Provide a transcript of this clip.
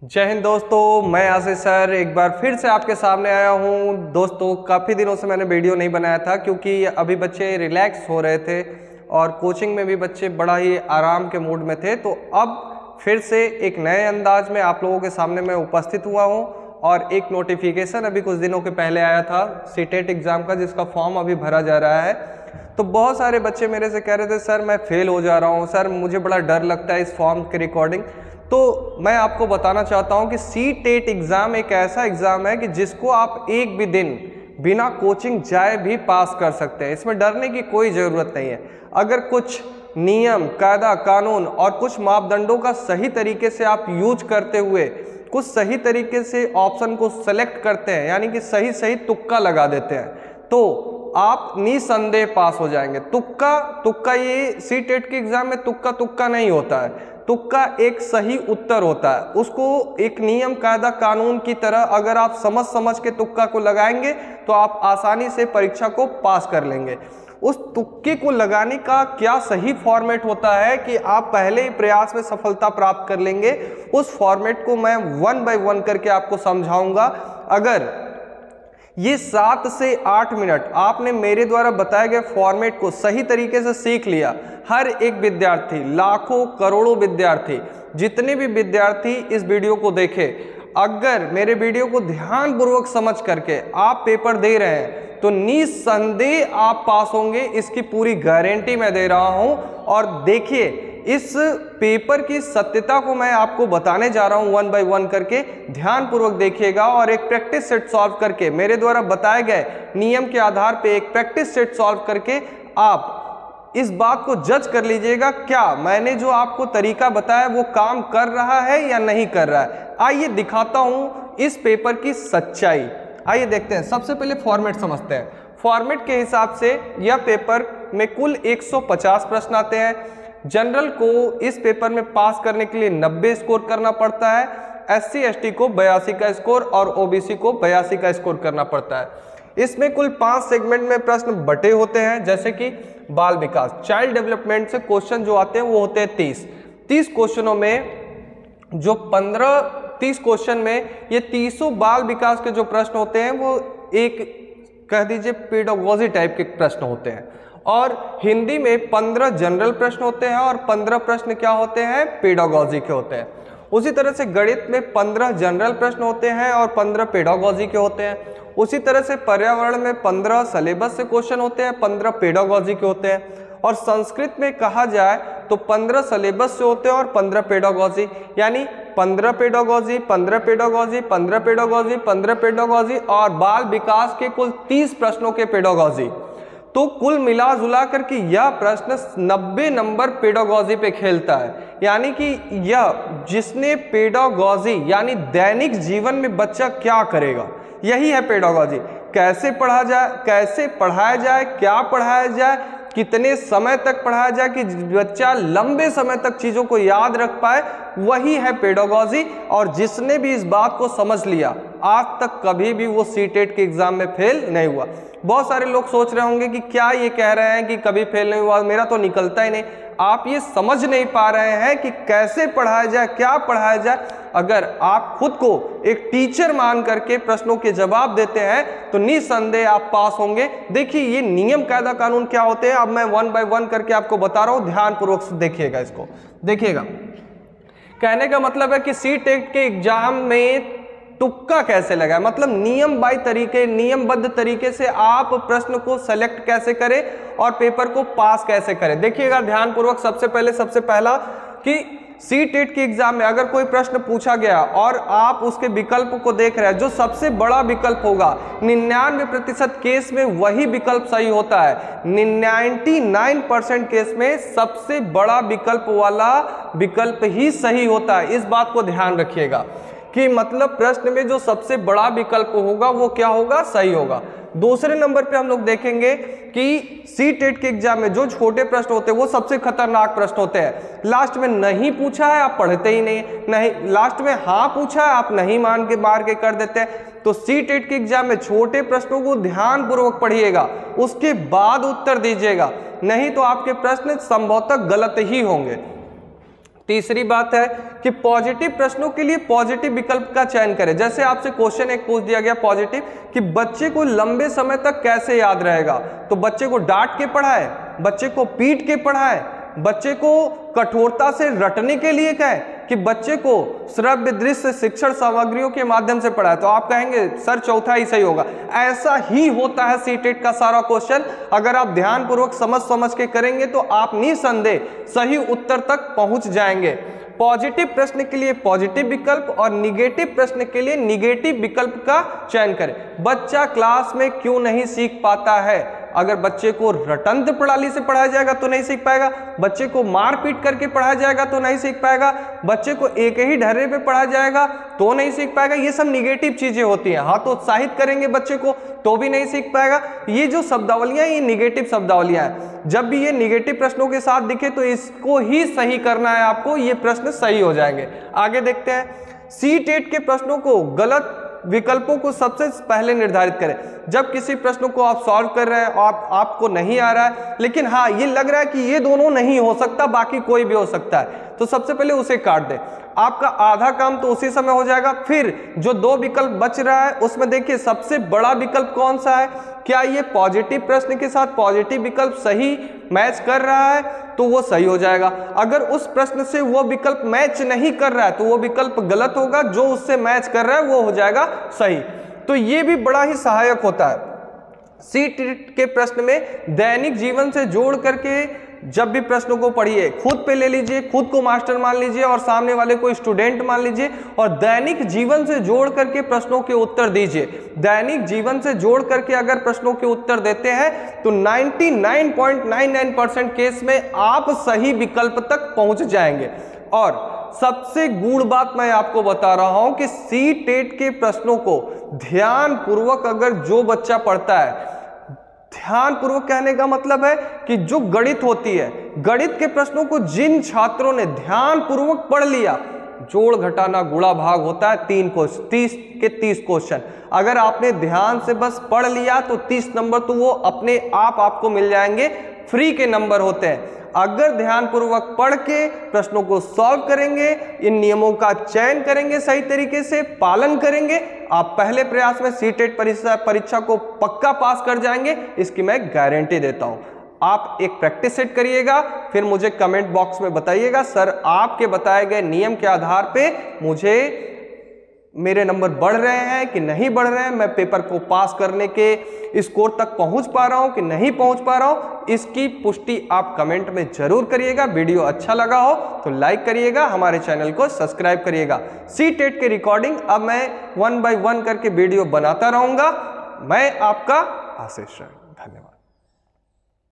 जय हिंद दोस्तों, मैं आशीष सर एक बार फिर से आपके सामने आया हूं। दोस्तों काफ़ी दिनों से मैंने वीडियो नहीं बनाया था क्योंकि अभी बच्चे रिलैक्स हो रहे थे और कोचिंग में भी बच्चे बड़ा ही आराम के मूड में थे। तो अब फिर से एक नए अंदाज में आप लोगों के सामने मैं उपस्थित हुआ हूं और एक नोटिफिकेशन अभी कुछ दिनों के पहले आया था सीटेट एग्ज़ाम का, जिसका फॉर्म अभी भरा जा रहा है। तो बहुत सारे बच्चे मेरे से कह रहे थे सर मैं फेल हो जा रहा हूँ, सर मुझे बड़ा डर लगता है इस फॉर्म के रिकॉर्डिंग। तो मैं आपको बताना चाहता हूं कि सीटेट एग्ज़ाम एक ऐसा एग्ज़ाम है कि जिसको आप एक भी दिन बिना कोचिंग जाए भी पास कर सकते हैं। इसमें डरने की कोई ज़रूरत नहीं है। अगर कुछ नियम, कायदा, कानून और कुछ मापदंडों का सही तरीके से आप यूज करते हुए कुछ सही तरीके से ऑप्शन को सेलेक्ट करते हैं, यानी कि सही सही तुक्का लगा देते हैं, तो आप निसंदेह पास हो जाएंगे। तुक्का ये सीटेट के एग्ज़ाम में तुक्का नहीं होता है। तुक्का एक सही उत्तर होता है। उसको एक नियम, कायदा, कानून की तरह अगर आप समझ के तुक्का को लगाएंगे तो आप आसानी से परीक्षा को पास कर लेंगे। उस तुक्के को लगाने का क्या सही फॉर्मेट होता है कि आप पहले ही प्रयास में सफलता प्राप्त कर लेंगे, उस फॉर्मेट को मैं 1 बाय 1 करके आपको समझाऊंगा। अगर ये 7 से 8 मिनट आपने मेरे द्वारा बताए गए फॉर्मेट को सही तरीके से सीख लिया, हर एक विद्यार्थी, लाखों करोड़ों विद्यार्थी, जितने भी विद्यार्थी इस वीडियो को देखें, अगर मेरे वीडियो को ध्यानपूर्वक समझ करके आप पेपर दे रहे हैं तो निसंदेह आप पास होंगे। इसकी पूरी गारंटी मैं दे रहा हूं। और देखिए, इस पेपर की सत्यता को मैं आपको बताने जा रहा हूं 1 बाय 1 करके। ध्यानपूर्वक देखिएगा और एक प्रैक्टिस सेट सॉल्व करके, मेरे द्वारा बताए गए नियम के आधार पे एक प्रैक्टिस सेट सॉल्व करके आप इस बात को जज कर लीजिएगा, क्या मैंने जो आपको तरीका बताया वो काम कर रहा है या नहीं कर रहा है। आइए दिखाता हूं इस पेपर की सच्चाई। आइए देखते हैं। सबसे पहले फॉर्मेट समझते हैं। फॉर्मेट के हिसाब से यह पेपर में कुल 150 प्रश्न आते हैं। जनरल को इस पेपर में पास करने के लिए 90 स्कोर करना पड़ता है। SC ST को 82 का स्कोर और OBC को 82 का स्कोर करना पड़ता है। इसमें कुल 5 सेगमेंट में प्रश्न बटे होते हैं, जैसे कि बाल विकास, चाइल्ड डेवलपमेंट से क्वेश्चन जो आते हैं वो होते हैं 30 क्वेश्चनों में। जो 30 क्वेश्चन में ये 30 बाल विकास के जो प्रश्न होते हैं वो एक कह दीजिए पेडागोजी टाइप के प्रश्न होते हैं। और हिंदी में 15 जनरल प्रश्न होते हैं और 15 प्रश्न क्या होते हैं, पेडागोजी के होते हैं। उसी तरह से गणित में 15 जनरल प्रश्न होते हैं और 15 पेडागोजी के होते हैं। उसी तरह से पर्यावरण में 15 सिलेबस से क्वेश्चन होते हैं, 15 पेडागोजी के होते हैं। और संस्कृत में कहा जाए तो 15 सिलेबस से होते हैं और 15 पेडागोजी, यानी 15 पेडागोजी, 15 पेडागोजी, 15 पेडागोजी, 15 पेडागोजी और बाल विकास के कुल 30 प्रश्नों के पेडागोजी। तो कुल मिला जुला करके यह प्रश्न 90 नंबर पेडागोजी पे खेलता है। यानी कि यह जिसने पेडागोजी यानी दैनिक जीवन में बच्चा क्या करेगा, यही है पेडागोजी। कैसे पढ़ा जाए, कैसे पढ़ाया जाए, क्या पढ़ाया जाए, कितने समय तक पढ़ाया जाए कि बच्चा लंबे समय तक चीज़ों को याद रख पाए, वही है पेडागोजी। और जिसने भी इस बात को समझ लिया आज तक कभी भी वो सीटेट के एग्जाम में फेल नहीं हुआ। बहुत सारे लोग सोच रहे होंगे कि क्या ये कह रहे हैं कि कभी फेल नहीं हुआ, मेरा तो निकलता ही नहीं। आप ये समझ नहीं पा रहे हैं कि कैसे पढ़ाया जाए, क्या पढ़ाया जाए। अगर आप खुद को एक टीचर मान करके प्रश्नों के जवाब देते हैं तो निसंदेह आप पास होंगे। देखिए ये नियम, कायदा, कानून क्या होते हैं, अब मैं 1 बाय 1 करके आपको बता रहा हूं। ध्यानपूर्वक से देखिएगा, इसको देखिएगा। कहने का मतलब है कि सीटेट के एग्जाम में तुक्का कैसे लगाए, मतलब नियमबद्ध तरीके से आप प्रश्न को सेलेक्ट कैसे करें और पेपर को पास कैसे करें। देखिएगा ध्यानपूर्वक। सबसे पहला कि सीटेट के एग्जाम में अगर कोई प्रश्न पूछा गया और आप उसके विकल्प को देख रहे हैं, जो सबसे बड़ा विकल्प होगा 99% केस में वही विकल्प सही होता है। 99% केस में सबसे बड़ा विकल्प वाला विकल्प ही सही होता है। इस बात को ध्यान रखिएगा कि मतलब प्रश्न में जो सबसे बड़ा विकल्प होगा वो क्या होगा, सही होगा। दूसरे नंबर पे हम लोग देखेंगे कि सीटेट के एग्जाम में जो छोटे प्रश्न होते हैं वो सबसे खतरनाक प्रश्न होते हैं। लास्ट में नहीं पूछा है आप पढ़ते ही नहीं, लास्ट में हाँ पूछा है आप नहीं मार के कर देते हैं। तो सीटेट के एग्जाम में छोटे प्रश्नों को ध्यानपूर्वक पढ़िएगा, उसके बाद उत्तर दीजिएगा, नहीं तो आपके प्रश्न संभवतः गलत ही होंगे। तीसरी बात है कि पॉजिटिव प्रश्नों के लिए पॉजिटिव विकल्प का चयन करें। जैसे आपसे क्वेश्चन एक पूछ दिया गया पॉजिटिव कि बच्चे को लंबे समय तक कैसे याद रहेगा, तो बच्चे को डांट के पढ़ाए, बच्चे को पीट के पढ़ाए, बच्चे को कठोरता से रटने के लिए कहें, कि बच्चे को श्रव्य दृश्य शिक्षण सामग्रियों के माध्यम से पढ़ाए। तो आप कहेंगे सर चौथा ही सही होगा। ऐसा ही होता है सीटेट का सारा क्वेश्चन। अगर आप ध्यानपूर्वक समझ के करेंगे तो आप निसंदेह सही उत्तर तक पहुंच जाएंगे। पॉजिटिव प्रश्न के लिए पॉजिटिव विकल्प और निगेटिव प्रश्न के लिए निगेटिव विकल्प का चयन करें। बच्चा क्लास में क्यों नहीं सीख पाता है? अगर बच्चे को रटंत प्रणाली से पढ़ाया जाएगा तो नहीं सीख पाएगा, बच्चे को मार पीट करके पढ़ाया जाएगा तो नहीं सीख पाएगा, बच्चे को एक ही ढर्रे पे पढ़ाया जाएगा तो नहीं सीख पाएगा। ये सब निगेटिव चीजें होती हैं। हाँ, तो उत्साहित करेंगे बच्चे को तो भी नहीं सीख पाएगा। ये जो शब्दावलियां ये निगेटिव शब्दावलियां हैं। जब भी ये निगेटिव प्रश्नों के साथ दिखे तो इसको ही सही करना है आपको, ये प्रश्न सही हो जाएंगे। आगे देखते हैं। सीटेट के प्रश्नों को गलत विकल्पों को सबसे पहले निर्धारित करें। जब किसी प्रश्न को आप सॉल्व कर रहे हैं और आपको नहीं आ रहा है, लेकिन हाँ ये लग रहा है कि ये दोनों नहीं हो सकता, बाकी कोई भी हो सकता है, तो सबसे पहले उसे काट दें। आपका आधा काम तो उसी समय हो जाएगा। फिर जो 2 विकल्प बच रहा है उसमें देखिए सबसे बड़ा विकल्प कौन सा है, क्या ये पॉजिटिव प्रश्न के साथ पॉजिटिव विकल्प सही मैच कर रहा है, तो वो सही हो जाएगा। अगर उस प्रश्न से वो विकल्प मैच नहीं कर रहा है तो वो विकल्प गलत होगा, जो उससे मैच कर रहा है वो हो जाएगा सही। तो ये भी बड़ा ही सहायक होता है। सीटेट के प्रश्न में दैनिक जीवन से जोड़ करके जब भी प्रश्नों को पढ़िए, खुद पे ले लीजिए, खुद को मास्टर मान लीजिए और सामने वाले को स्टूडेंट मान लीजिए और दैनिक जीवन से जोड़ करके प्रश्नों के उत्तर दीजिए। दैनिक जीवन से जोड़ करके अगर प्रश्नों के उत्तर देते हैं तो 99.99% केस में आप सही विकल्प तक पहुंच जाएंगे। और सबसे गूढ़ बात मैं आपको बता रहा हूं कि सीटेट के प्रश्नों को ध्यान पूर्वक अगर जो बच्चा पढ़ता है, ध्यान पूर्वक कहने का मतलब है कि जो गणित होती है, गणित के प्रश्नों को जिन छात्रों ने ध्यान पूर्वक पढ़ लिया, जोड़ घटाना गुणा भाग होता है 30 के 30 क्वेश्चन, अगर आपने ध्यान से बस पढ़ लिया तो 30 नंबर तो वो अपने आप आपको मिल जाएंगे, फ्री के नंबर होते हैं। अगर ध्यानपूर्वक पढ़ के प्रश्नों को सॉल्व करेंगे, इन नियमों का चयन करेंगे, सही तरीके से पालन करेंगे, आप पहले प्रयास में सीटेट परीक्षा को पक्का पास कर जाएंगे, इसकी मैं गारंटी देता हूं। आप एक प्रैक्टिस सेट करिएगा, फिर मुझे कमेंट बॉक्स में बताइएगा सर आपके बताए गए नियम के आधार पे मुझे मेरे नंबर बढ़ रहे हैं कि नहीं बढ़ रहे हैं, मैं पेपर को पास करने के स्कोर तक पहुंच पा रहा हूं कि नहीं पहुंच पा रहा हूं, इसकी पुष्टि आप कमेंट में जरूर करिएगा। वीडियो अच्छा लगा हो तो लाइक करिएगा, हमारे चैनल को सब्सक्राइब करिएगा। सीटेट की रिकॉर्डिंग अब मैं 1 by 1 करके वीडियो बनाता रहूंगा। मैं आपका आशीष। धन्यवाद।